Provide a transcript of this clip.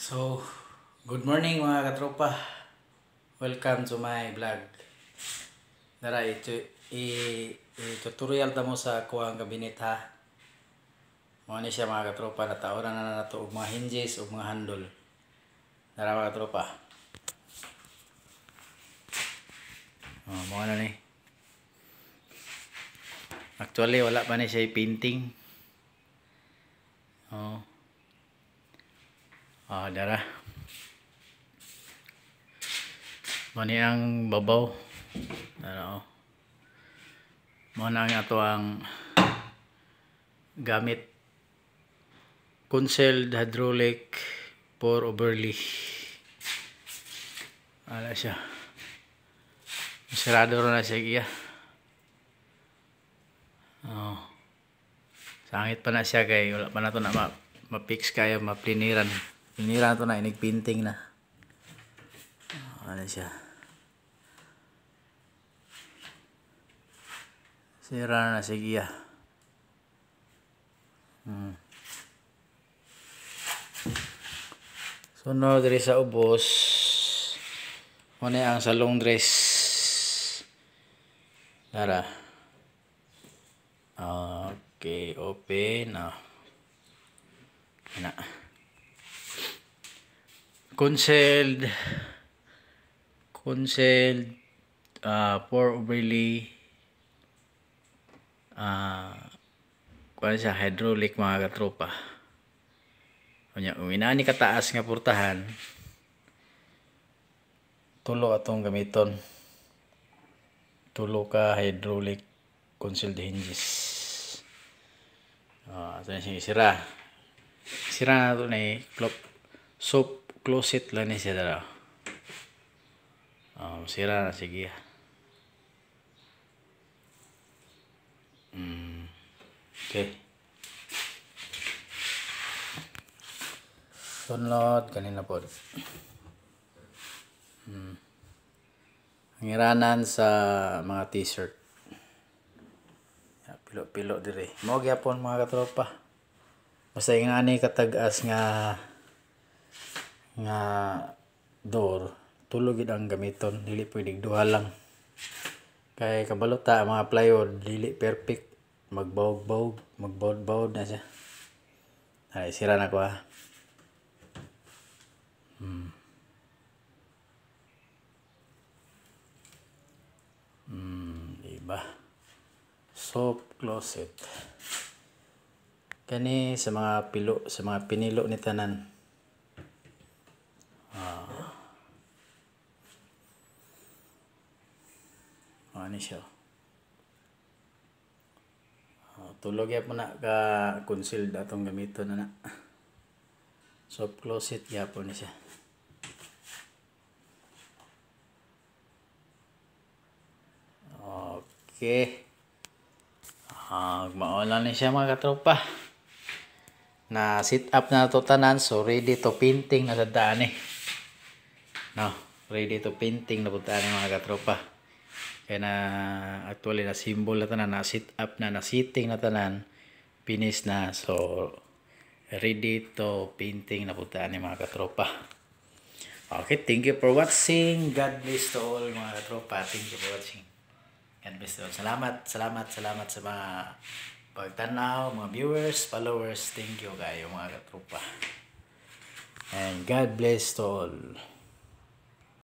So, good morning mga katropa. Welcome to my vlog. Dara, i-tutorial ta mo sa kuhang kabinet ha. Mga ni siya mga katropa, nataoran na nato og mga hinges o mga handle. Dara mga katropa. Mga na ni. Actually, wala pa ni siya painting. Dara. Mani ang babaw. Ano? Mo na ang ato ang gamit concealed hydraulic pour overlay. Ala siya. Sarado na siya iya. Sangit pa na siya kay wala pa na to na ma-fix kaya mapliniran. Pliniran to na inig painting na. Ano siya. Sira na sige ya. Sunod diri sa ubos. Muna ang salong dress. Tara. Okay, open na. Concealed pour overlay kuan siya hydraulic mga katropa. Unya ni kataas nga portahan tulo atong gamiton. Tulo ka hydraulic concealed hinges. Ito na siya sira. Sira na ito na soap closet lang ni siya dala. Sira na sige. Okay. Sunod kanina po. Ngiranan sa mga t-shirt. Pilo-pilo dire. Mo gyapon mga katropa. Basta yung ani katagas nga door, tulog gid ang gamiton, dili pwedeng duha lang. Kay kabalota mga plywood dili perfect, magbawd na siya. Ay sira na ko ha. Diba? Soap closet. Kani sa mga pilo, sa mga pinilo ni tanan. Ano siya? Tulog yapon na ka concealed atong gamiton na. Soap closet yapon ni siya. Okay. Maulan ni siya mga katropa. Na sit up na to tanan, so ready to painting na dadaan eh. No, ready to painting na puntaan mga katropa. Kaya na actually na symbol na tanan, na sit up na sitting na tanan, finish na, so ready to painting na puntaan ni mga katropa. Okay, thank you for watching. God bless to all mga katropa. Thank you for watching. God bless to all. Salamat sa mga pagtanaw, mga viewers, followers. Thank you kayo mga katropa. And God bless to all.